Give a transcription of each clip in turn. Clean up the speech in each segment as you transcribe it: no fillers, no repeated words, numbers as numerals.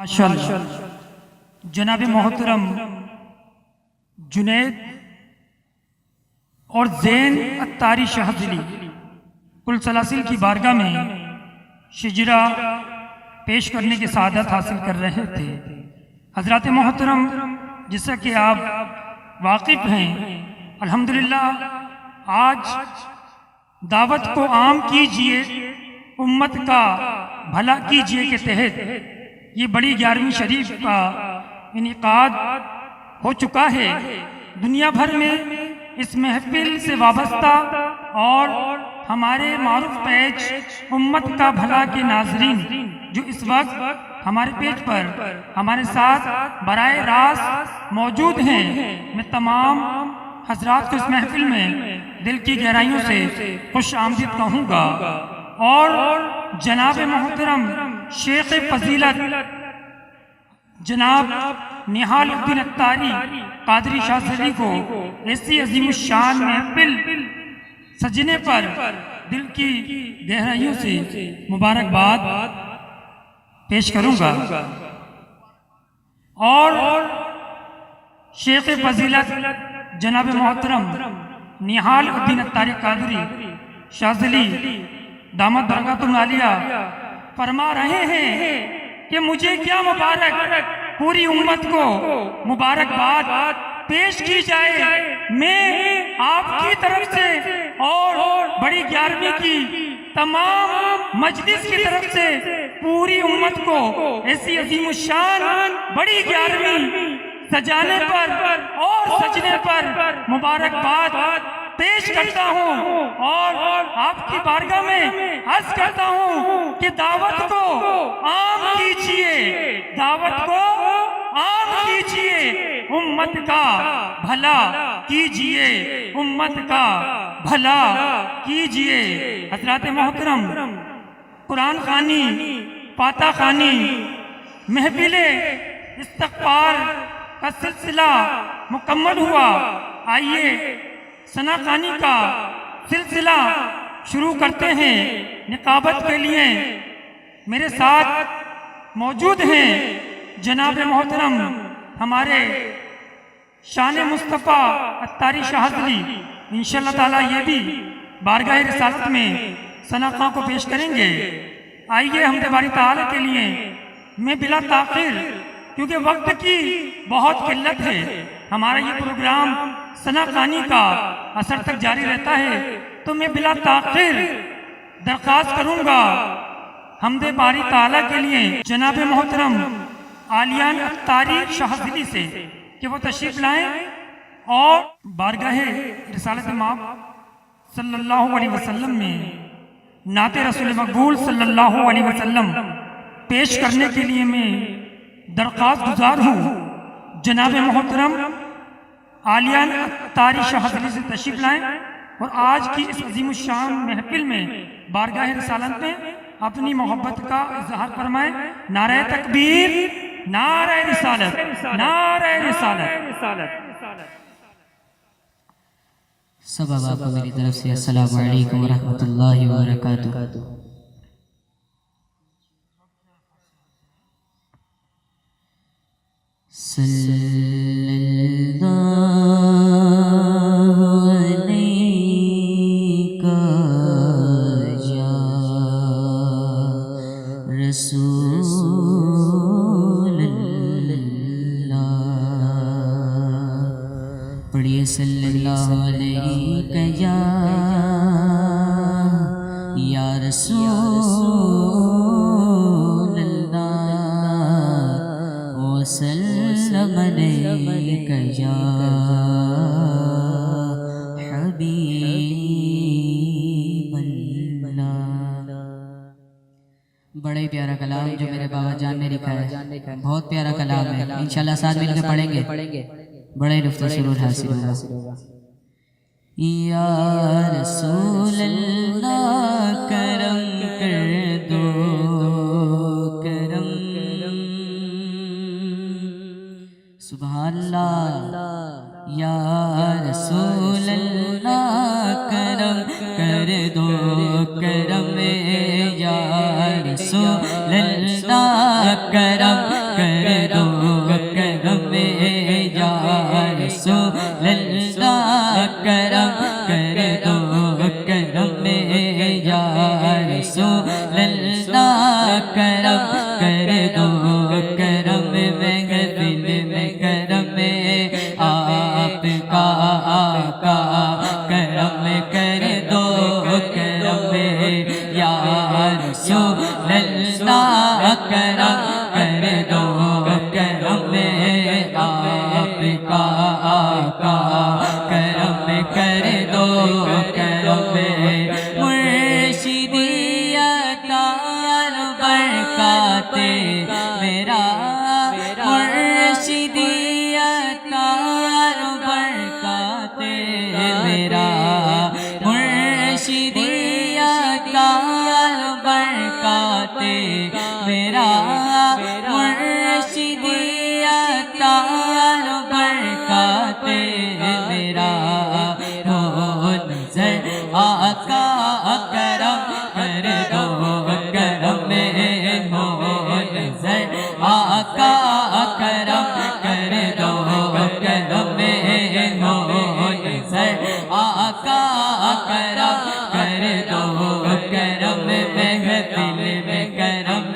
ماشاءاللہ جناب محترم جنید اور زین اتاری شاذلی کل سلاسل کی بارگاہ میں شجرہ پیش کرنے کی سعادت حاصل کر رہے تھے۔ حضرات محترم، جیسا کہ آپ واقف ہیں، الحمدللہ آج دعوت کو عام کیجئے، امت کا بھلا کیجئے کے تحت یہ بڑی 11ویں شریف کا انعقاد ہو چکا ہے۔ دنیا بھر میں اس محفل سے وابستہ اور ہمارے معروف پیج امت کا بھلا کے ناظرین جو اس وقت ہمارے پیج پر ہمارے ساتھ براہ راست موجود ہیں، میں تمام حضرات کو اس محفل میں دل کی گہرائیوں سے خوش آمدید کہوں گا اور جناب محترم شیخ فضیلت جناب نہال الدین اتاری قادری شاذلی کو ایسی عظیم الشان محفل سجنے پر دل کی گہرائیوں سے مبارکباد پیش کروں گا اور شیخ فضیلت جناب محترم نہال الدین اتاری قادری شاذلی دامت برکاتہ العالیہ فرما رہے ہیں کہ مجھے کیا مبارک، پوری امت کو مبارکباد پیش کی جائے۔ میں آپ کی طرف سے اور بڑی 11ویں کی تمام مجلس کی طرف سے پوری امت کو ایسی عظیم الشان بڑی 11ویں سجانے پر اور سجنے پر مبارکباد پیش کرتا ہوں اور آپ کی بارگاہ میں عرض کرتا ہوں کہ دعوت کو عام کیجئے، دعوت کو عام کیجئے، امت کا بھلا کیجئے، امت کا بھلا کیجئے۔ حضرات محترم، قرآن خوانی، فاتحہ خوانی، محفل استغفار کا سلسلہ مکمل ہوا۔ آئیے ثنا خوانی کا سلسلہ شروع کرتے ہیں۔ نقابت کے لیے میرے ساتھ موجود ہیں جناب محترم ہمارے شان مصطفیٰ اتاری شاذلی، انشاءاللہ تعالیٰ یہ بھی بارگاہ رسالت میں ثنا خواں کو پیش کریں گے۔ آئیے حمد باری تعالیٰ کے لیے میں بلا تاخیر، کیونکہ وقت کی بہت قلت ہے، ہمارا یہ پروگرام ثنا خوانی کا اثر تک جاری رہتا ہے، تو میں بلا تاخیر درخواست کروں گا حمد باری تعالیٰ کے لیے جناب محترم عالیان اتاری شاذلی سے کہ وہ تشریف لائیں اور بارگاہ رسالت مآب صلی اللہ علیہ وسلم میں نعت رسول مقبول صلی اللہ علیہ وسلم پیش کرنے کے لیے میں درخواست گزار ہوں۔ جناب محترم عالیان اتاری شاذلی سے تشریف لائیں اور آج کی اس عظیم الشان محفل میں بارگاہ رسالت میں اپنی محبت کا اظہار فرمائیں۔ نعرہ تکبیر، نعرہ رسالت، نعرہ رسالت۔ سب آپ کو میری طرف سے السلام علیکم ورحمۃ اللہ وبرکاتہ۔ صلی اللہ علیہ یا رسول اللہ، پڑھیے صلی اللہ علیہ یا رسول اللہ، وسلم علیک یا حبیب اللہ۔ بڑا ہی پیارا کلام جو میرے بابا جان نے لکھا ہے، بہت پیارا کلام ہے، انشاءاللہ ساتھ مل کے پڑھیں گے، بڑا ہی لطف و سرور حاصل ہوگا۔ یا رسول اللہ کرم کر دو، کرم، سبحان اللہ۔ یا رسول اللہ کرم کر دو، کرم، یا رسول اللہ کرم کر دو کرم یا رسول اللہ کرم کر دو کرم یا رسول اللہ کرم کر دو کرم محفل میں کرم آپ کا آقا کرم کر دو کرم یا رسول اللہ کرم کر دو کرم آپ کا آقا کرم کر دو کرم مرشدیت اور برکات میرا مرشدیت اور برکات میرا مرشدیت اور برکات میرا مرشدیت اور برکات میرا ہو نظر آقا کرم کر دو کرم ہو نظر آقا کرم کر دو کرم ہو نظر آقا کرم کر دو کرم محفل میں کرم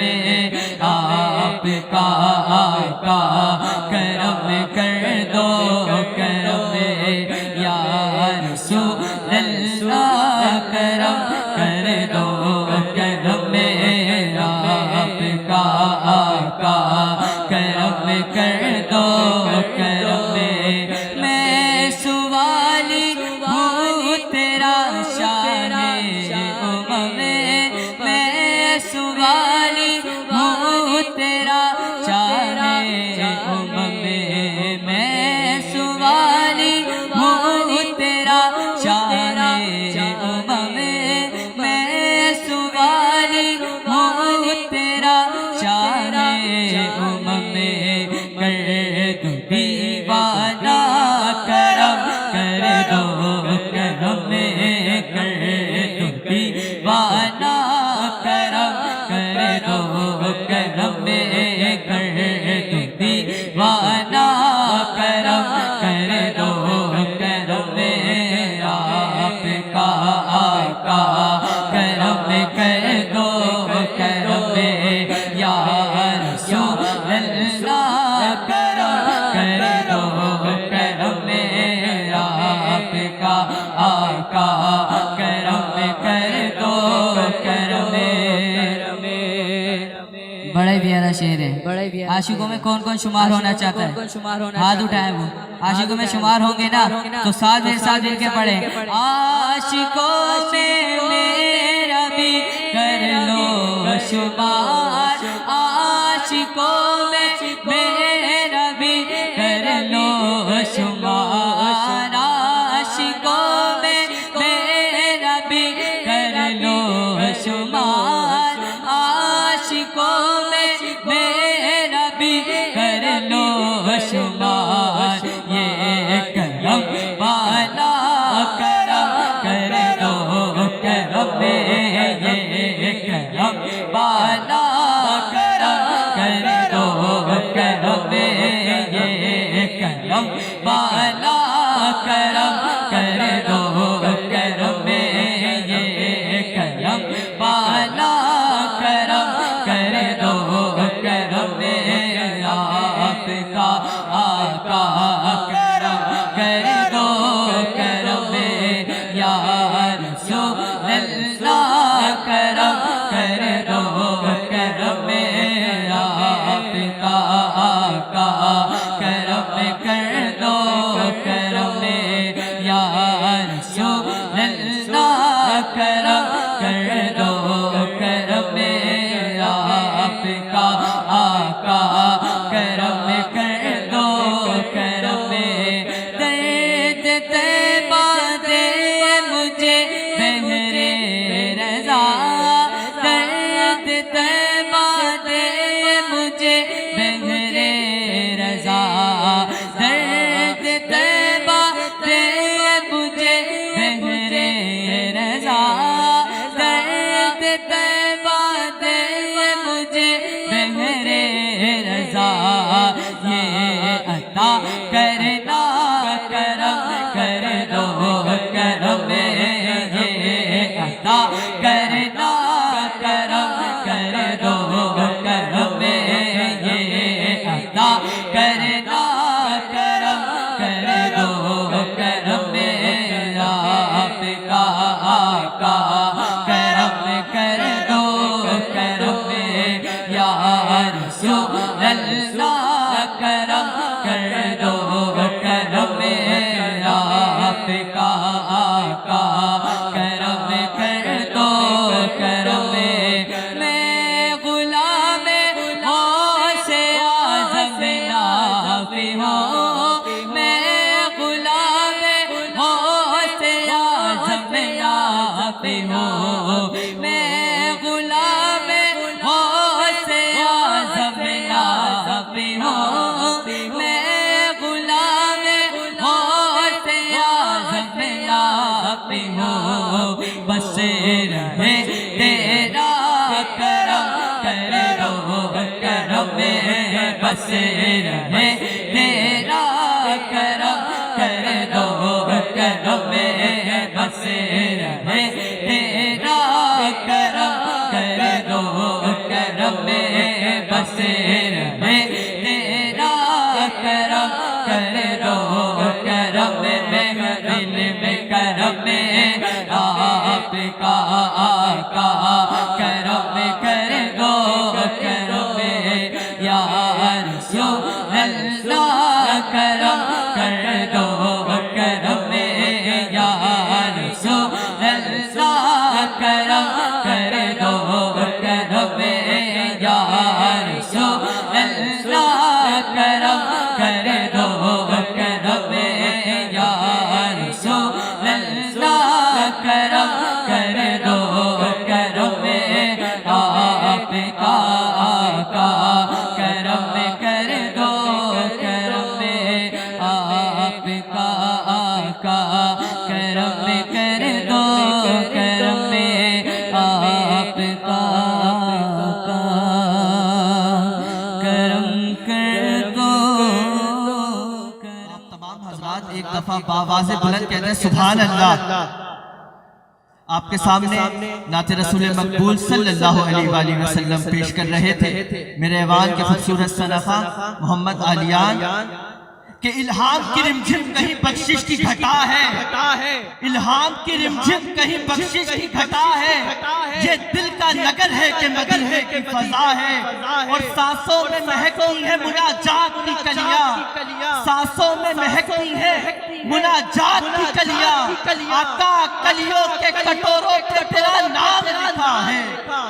آپ کا آقا کرم کر دو کرم یا رسول اللہ کرم کر دو کرم آپ کا آقا کرم کر دو کرم میں سوالی ہوں تیرا شان امم میں سوالی ہوں تیرا شان امم میں سوالی ہوں تیرا شان امم میں سوالی ہوں تیرا شان امم کر دو دیوانہ کرم کر دو کرم کر دو دیوانہ کرم کر دو کرم کر دو دیوانہ کرم کر دو کرم آپ کا آقا کرم کر دو کرم یا رسول اللہ کرم کر دو کرم آپ کا آقا کرم کر دو کرم بڑا ہی پیارا شعر ہے عاشقوں میں کون کون شمار ہونا چاہتا ہے ہاتھ اٹھائیں وہ عاشقوں میں شمار ہوں گے نا تو ساتھ میرے ساتھ مل کے پڑھیں عاشقوں میں میرا بھی کر لو شمار عاشقوں میں میرا بھی کر لو شمار عاشقوں میں میرا بھی کر لو شمار عاشقوں میں میرا بھی کر لو شمار یہ کرم والا کرم کر دو کرم یہ کرم والا کرم کر دو کرم یہ کرم والا کرم کر دو کرم یہ کرم والا کرم کر دو کرم آپ کا آقا کرم کر دو کرم یا رسول اللہ کرم کر دو کرم آپ کا آقا کرم کر دو کرم یا رسول اللہ کرم کر دو کرم آپ کا آقا کرم کر دو کرم درد طیبہ دے مجھے بہرے رضا درد طیبہ دے مجھے بہرے یہ عطا کرنا کرم کر دو کرم یہ عطا کرنا کرم کر دو کرم یہ عطا کرنا کرم کر دو کرم آپ کا آقا کرم کر دو کرم یا رسول اللہ کرم کر دو کرم آپ کا آقا کرم کر دو کرم میں غلام غوث اعظم نافع ہوں میں غلام غوث اعظم نافع ہوں میں غلام غوث اعظم نافع ہوں میں غلام غوث اعظم نافع ہوں بس رہے تیرا کرم کر دو کرم بس رہے تیرا کرم کر دو کرم بس رہے تیرا کرم کر دو کرم بس رہے تیرا کرم کر دو کرم میں دل میں کرم آپ کا آقا کرم کر دو کرم یا رسول اللہ کرم کر دو کرم یا رسول اللہ کرم کر دو کرم یا رسول اللہ کرم کر دو کرم یا رسول اللہ کرم کر دو کرم آپ کا آقا کرم کر دو کرم آپ کا آقا کرم کر دو کرم آپ کا آقا کرم کر دو آپ تمام حضرات ایک دفعہ بآواز بلند کہتے ہیں سبحان اللہ۔ آپ کے سامنے نعت رسول مقبول صلی اللہ علیہ وآلہ وسلم پیش کر رہے تھے میرے ایوان کے خوبصورت صنفہ محمد عالیان کہ الہام کی رمجھم کہیں بخشش کی گھٹا ہے، الہام کی رمجھم کہیں بخشش کی گھٹا ہے، یہ دل کا نگر ہے کہ مدیحے کی فضا ہے، اور سانسوں میں مہکتی ہے مناجات کی کلیاں، سانسوں میں مہکتی ہے مناجات کی کلیاں، آقا کلیوں کے کٹوروں پہ تیرا نام لکھا ہے،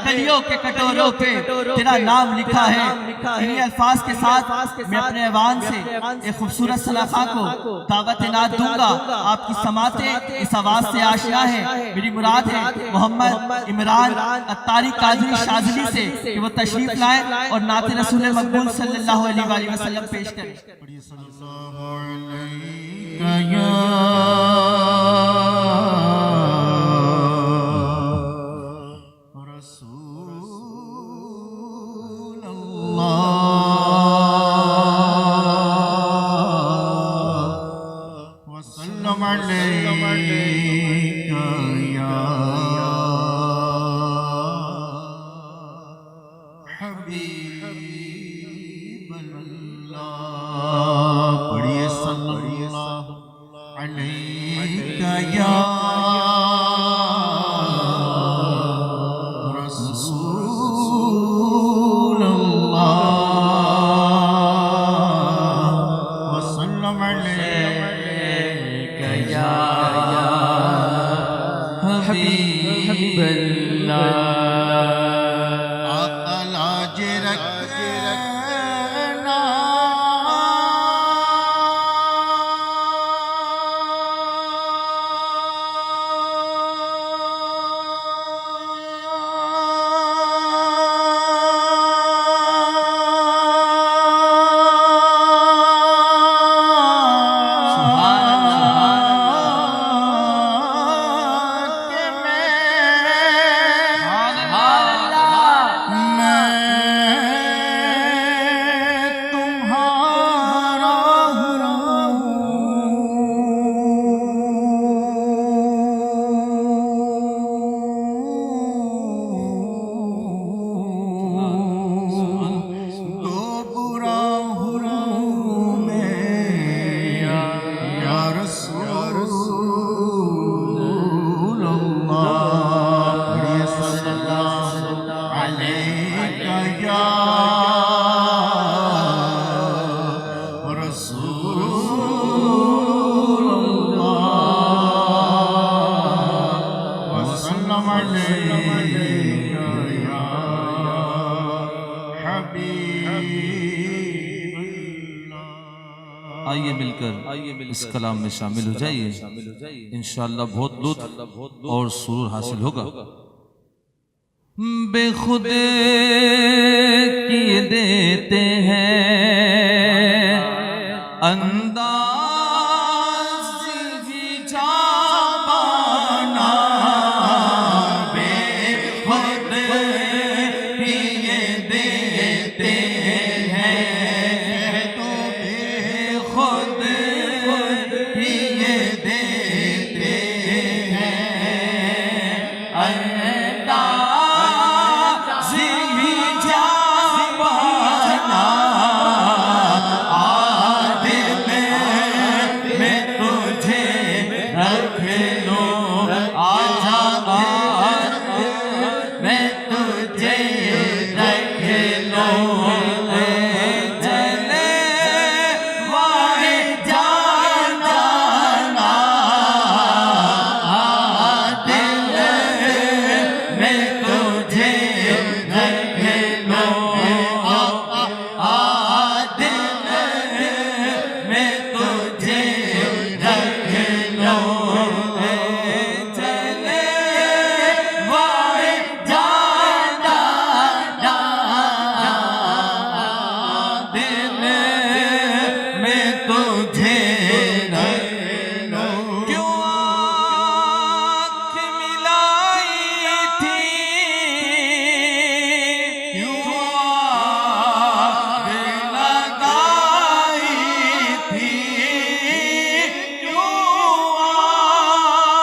کلیوں کے کٹوروں پہ تیرا نام لکھا ہے۔ انہی الفاظ کے ساتھ میں اپنے ایوان سے ایک خوبصورت صنفہ کو دعوت نعت دوں گا، آپ کی سماعتیں اس آواز سے آشنا ہے۔ میری مراد ہے محمد عمران عطاری قادری شاذلی سے کہ وہ تشریف لائیں اور نعت رسول مقبول صلی اللہ علیہ وآلہ وسلم پیش کریں۔ آئیے مل کر اس کلام میں شامل ہو جائیے، انشاءاللہ بہت لطف اور سرور حاصل ہوگا۔ بے خود کیے دیتے ہیں انداز ہی جانا، بے خود کیے دیتے ہیں تو بے خود کیے دیتے ہیں انداز ہی جانا، عادل میں تجھے رکھ لوں، آجا میں تجھے رکھ لوں، چلے وائے جانا، عادل میں تجھے رکھ لوں، عادل میں تجھے رکھ لوں، چلے وائے جانا، عادل میں تجھے رکھ لوں۔ کیوں آنکھ ملائی تھی، کیوں آگ لگائی تھی، کیوں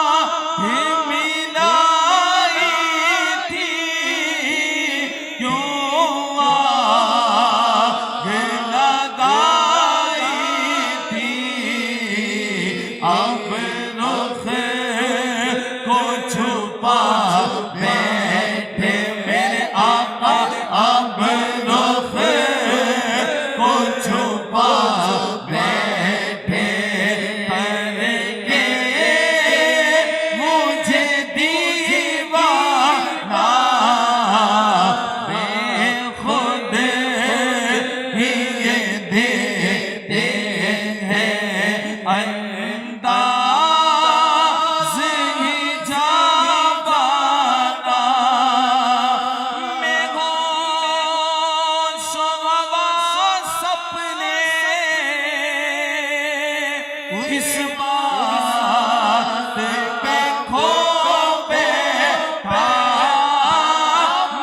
آنکھ ملائی تھی، کیوں آگ لگائی تھی، اب رخ کو چھپا بیٹھے میرے آقا، اب رخ کو چھپا بیٹھے، کر کے مجھے دیوانہ، بے خود ہی یہ دیتے ہیں انداز ہی جانا، میں ہوش و حواس سپنے اس بات پہ کھو بیٹھا،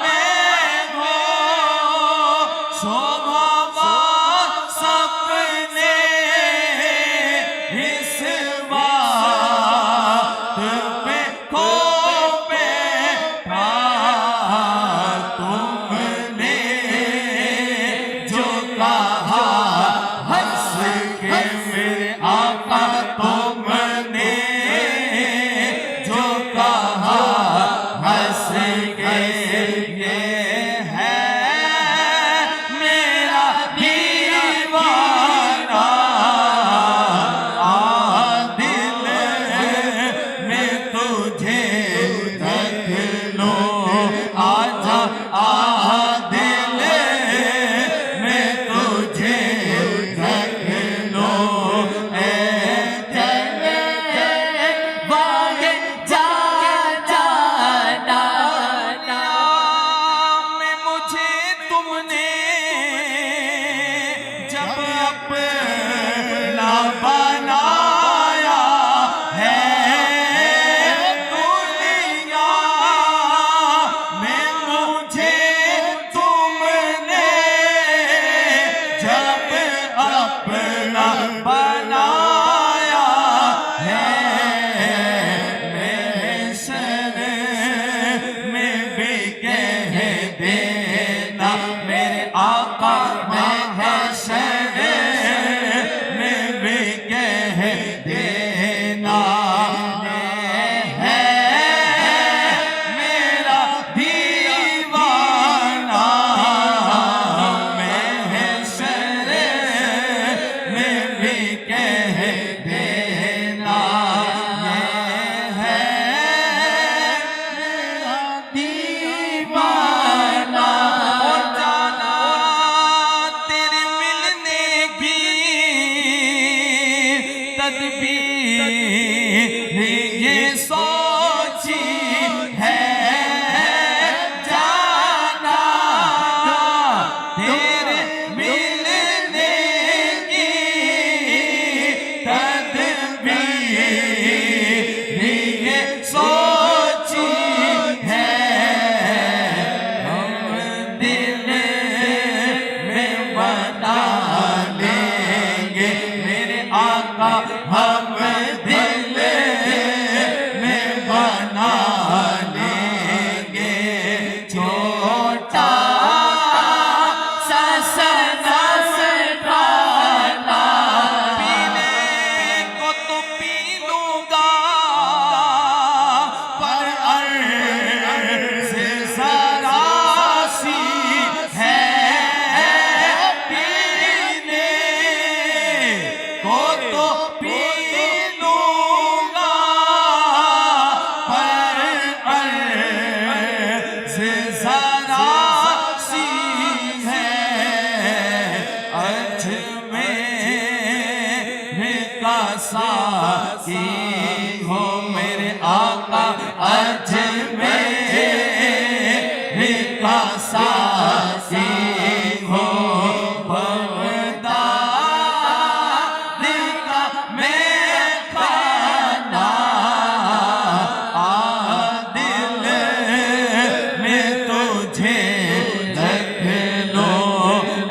میں ہوش و حواس سپنے اس بات پہ کھو بیٹھا، تم نے جو کہا ہنس کے میرے آقا، تم نے جو کہا ہنس کے، یہ ہے میرا دیوانہ، عادل میں تجھے رکھ لوں، آجا عادل میں تجھے رکھ لوں، اے چلے وائے جانا، میں مجھے تم نے جب اپنا بنایا ہے، دنیا میں مجھے تم نے جب اپنا بنایا ہے، میرے سر میں بھی کہہ دینا میرے آقا، میں حشر تدبیر یہ سوچی ہے جانا تیرے ملنے کی تدبیر یہ سوچی ہے ہم دل میں بنا لیں گے میرے آقا ہم دل میں بنا لیں گے چھوٹا سا ڈالا پینے کو تو پی لوں گا پر عرض سراسی ہے پینے کو تو پی لوں گا پر عرض سراسی ہے اجمیر کا ساقی ہو میرے آقا اجمیر کا ساقی ہو بغداد کا میں کھانا دل میں تجھے رکھ لو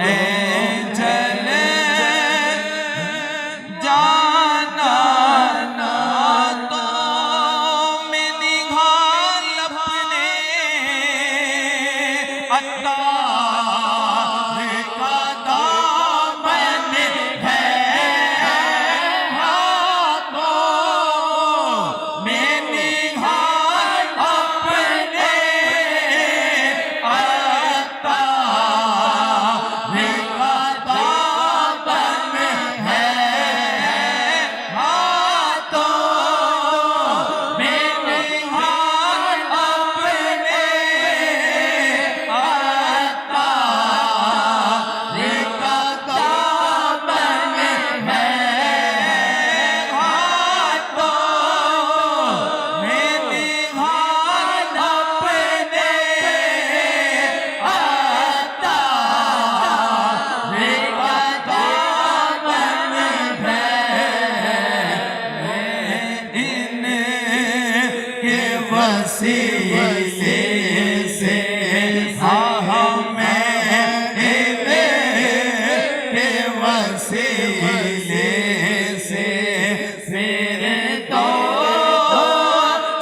اے چلے جانا تو میں نگال اپنے عطار کا دامن ہے ہاتھوں میں نگال اپنے عطار کا دامن ہے ہاتھوں میں نگال اپنے وسیلے سے ہمیں کے وسیلے سے پھر تو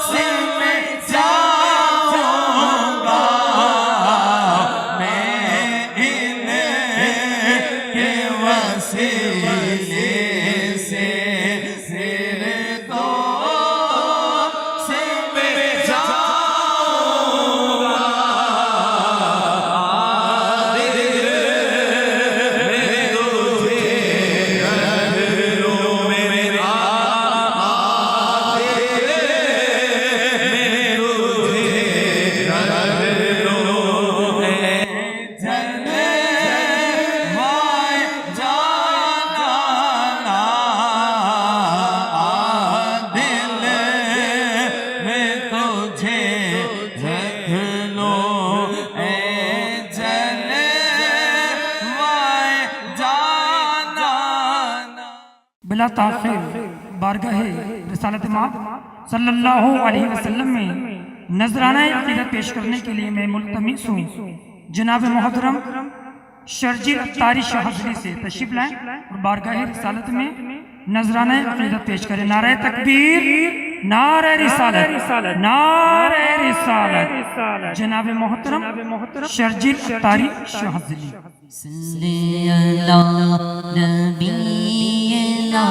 سم جاؤں گا میں ان کے وسیلے سے پھر تو سم جاؤں گا بلا تاخیر بارگاہ رسالت مآب صلی اللہ علیہ وسلم میں نذرانہ عقیدت پیش کرنے کے لیے میں ملتمس ہوں جناب محترم شرجیل اتاری شاہ حضری سے تشریف لائیں اور بارگاہ رسالت میں نذرانہ عقیدت پیش کریں۔ نعرہ تکبیر، نعرہ رسالت، نعرہ رسالت۔ جناب محترم شرجیل اتاری شاہ حضری۔ صلی اللہ نبینا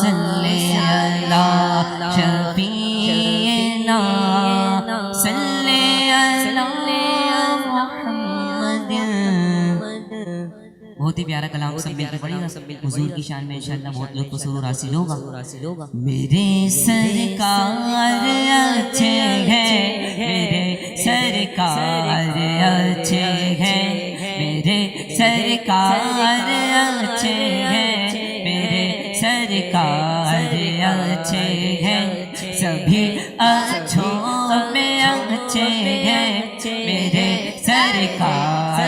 صلی اللہ شفیعنا صلی اللہ محمد۔ بہت ہی پیارا کلام سب مل کے پڑھے گا، حضور کی شان میں انشاءاللہ بہت لطف و سرور حاصل ہوگا۔ میرے سرکار اچھے ہیں، میرے سرکار اچھے ہیں، میرے سرکار اچھے ہیں، میرے سرکار سرکار اچھے ہیں سبھی اچھوں میں اچھے ہیں میرے سرکار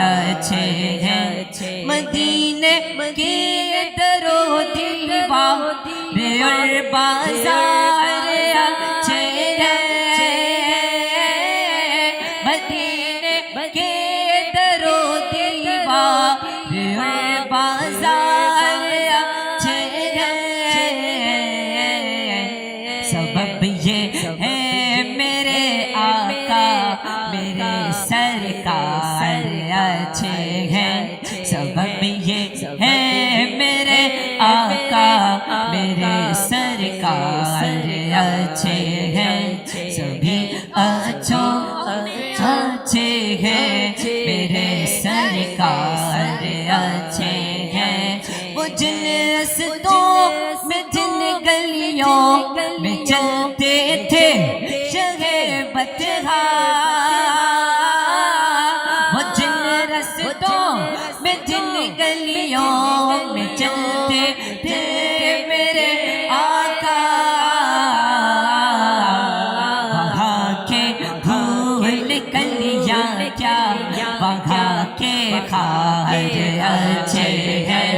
اچھے ہیں مدینے کے در و دیوار اور بازار اچھے ہیں مدینے کے در و دیوار اور بازار اچھے ہیں سبب یہ ہے میرے آقا میرے سرکار اچھے ہیں سبب یہ ہے میرے آقا میرے سرکار اچھے ہیں سبھی اچھوں اچھے ہیں میرے سرکار اچھے ہیں وہ جن رستوں میں جن گلیوں میں چلتے تھے شہر بطحا وہ جن رستوں میں جن گلیوں میں چلتے تھے میرے آقا وہاں کے پھول کلیاں کیا وہاں کے خار اچھے ہیں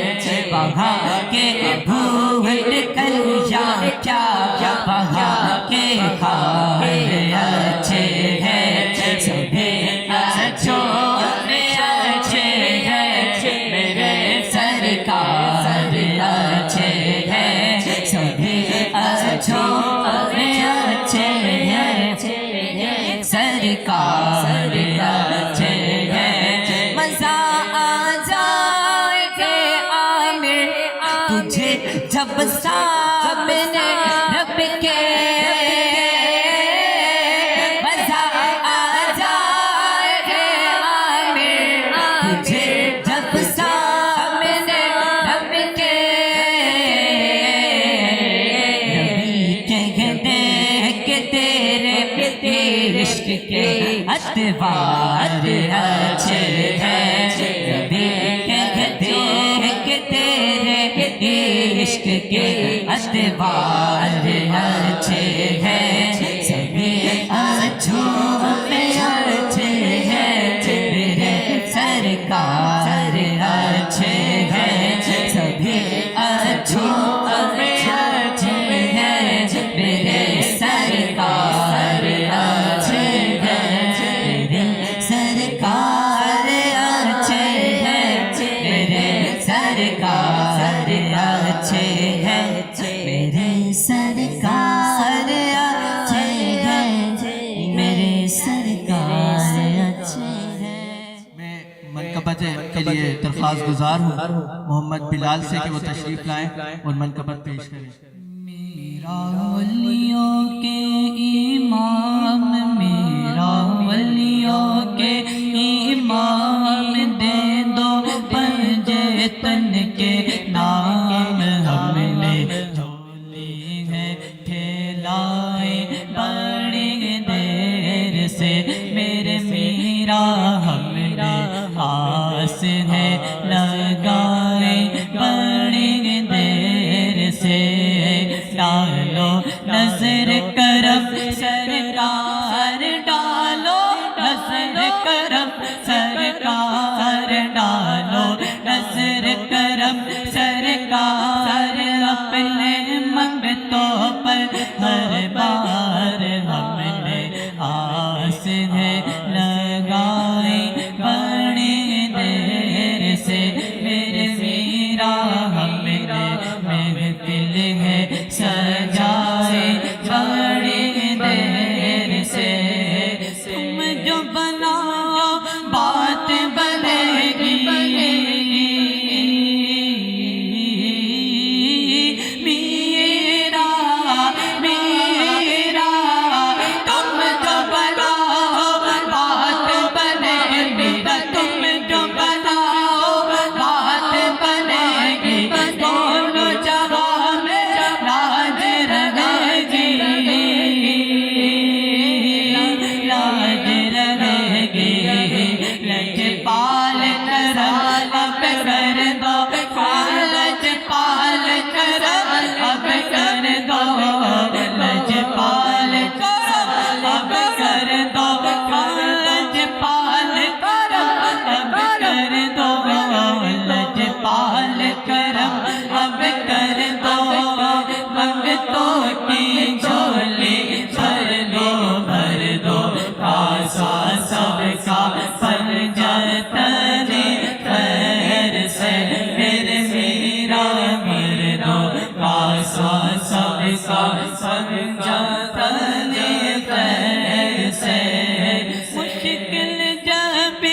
وہاں کے پھول کلیاں کیا وہاں کے خار اچھے ہیں سبھی اچھوں میں اچھے ہیں میرے سرکار اچھے ہیں سبھی اچھوں میں اچھے ہیں سرکار اچھے ہیں مزہ آ جائے گے عامر تجھے جب سامنے رب کے مزہ آ جائے گے عامر تجھے جب سامنے رب کے نبی کہتے کہ تیرے عشق کے اتوار اچھے ہیں نبی کہتے کہ تیرے عشق کے اتوار اچھے ہیں سبھی اچھوں میں اچھے ہیں میرے سرکار اچھے ہیں سبھی اچھوں میں اچھے ہیں میرے سرکار اچھے ہیں میرے سرکار اچھے ہیں میرے سرکار اچھے ہیں میرے سرکار اچھے ہیں میرے سرکار اچھے ہیں میں منقبت کے لیے درخواست گزار ہوں محمد بلال سے کہ وہ تشریف لائیں اور منقبت پیش کریں میرا ولیوں کے امام میرا ولیوں کے امام دے دو پنجے تن کے نام ہم نے جھولی ہے پھیلائے بڑی دیر سے میرے میرا ہم نے آس ہے لگائے بڑی دیر سے ڈالو نظر کرم سرکار ڈالو نظر کرم سرکار ڈالو نظر کرم سرکار اپنے منگتوں پر ہر بار ہم نے آس ہے لگائے بڑی دیر سے میرے میرا ہم نے محفل ہے سجائے بڑی دیر سے تم جو بناؤ بات بنے گی سمجھاتا نہیں خیر سے مشکل جب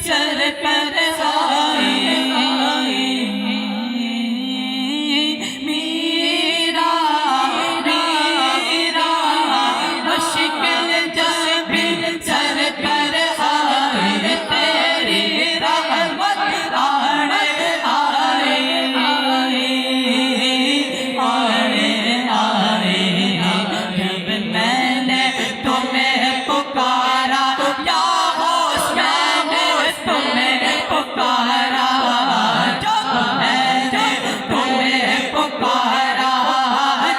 سر پر آئی میرا میرا مشکل جب سر پر آئی تیری رحمت آڑے آئے جب میں نے تمہیں پکارا یا حسین تمہیں پکارا جب میں نے تمہیں پکارا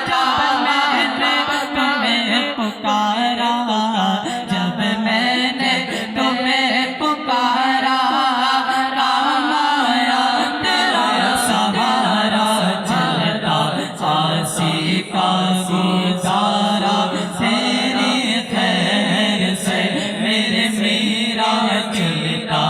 جب میں نے تمہیں پکارا جب میں نے تمہیں پکارا کام آیا تیرا سہارا چلتا آسی کا گزارا تیری خیر سے میرے میرا چلتا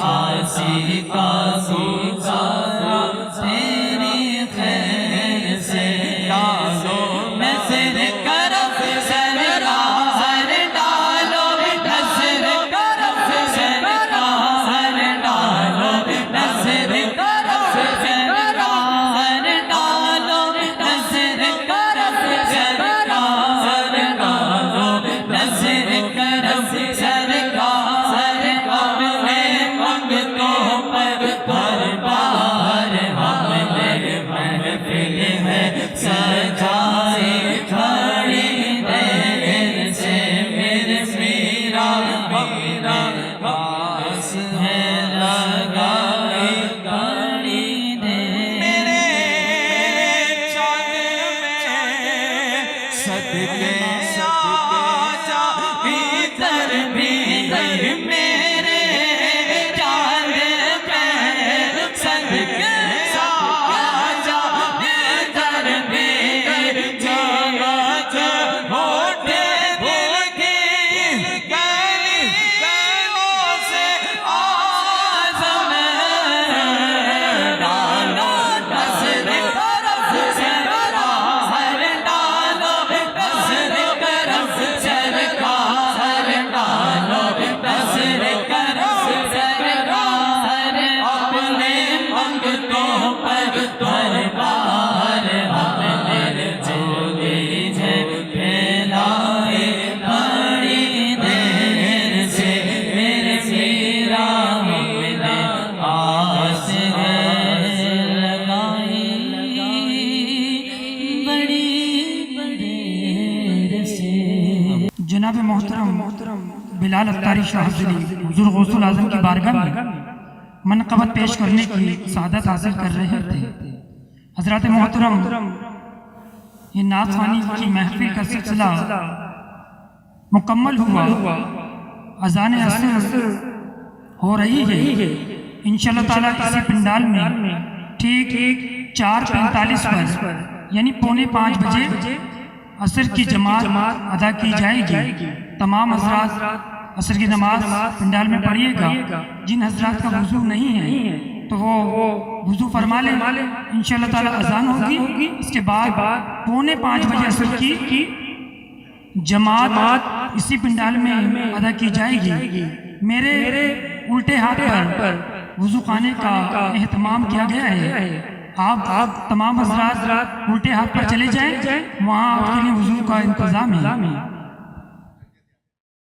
آسی کا گزارا تیری خیر سے ڈالو میں سر کرف سر راہر ڈالو نظر کرف سر راہر ڈالو نظر کرف سر راہر ڈالو نظر کرف سر راہر ڈالو نظر کرف سر راہر اپنے منگتوں پر ہر بار ہم نے محفل ہے سجائے کھڑی دیر سے میرے میرا میرا پاس ہے لگائے کھڑی دیر میرے چاند میں صدقے آجا ادھر بھی میرے چاند میں صدقے آجا ادھر بھی جگت ہوتے دل کی گلیوں سے آزم ڈالو نظر کرف سر راہر ڈالو نظر کرف سر راہر ڈالو نظر کرف سر راہر اپنے منگتوں پر ہر بار ہم نے جھولی ہے پھیلائے بڑی دیر سے میرے میرا ہم نے آس ہے لگائی بڑی دیر سے جناب محترم بلال اختاری شاہ حضری حضور غوث الاعظم کی بارگاہ میں منقبت پیش کرنے کی سعادت حاصل کر رہے تھے۔ حضرات محترم یہ نعت خوانی کی محفل کا سلسلہ مکمل ہوا، اذان عصر ہو رہی ہے۔ انشاءاللہ تعالیٰ اسی پنڈال میں ٹھیک 4:45 پر یعنی 4:45 بجے عصر کی جماعت ادا کی جائے گی۔ تمام حضرات عصر کی نماز پنڈال میں پڑھیے گا۔ جن حضرات کا وضو نہیں ہے تو وہ وضو فرما لیں۔ انشاءاللہ تعالیٰ اذان ہوگی، اس کے بعد 4:45 بجے عصر کی جماعت اسی پنڈال میں ادا کی جائے گی۔ میرے الٹے ہاتھ پر وضو خانے کا اہتمام کیا گیا ہے۔ آپ تمام حضرات الٹے ہاتھ پر چلے جائیں، وہاں آپ کے لیے وضو کا انتظام ہے۔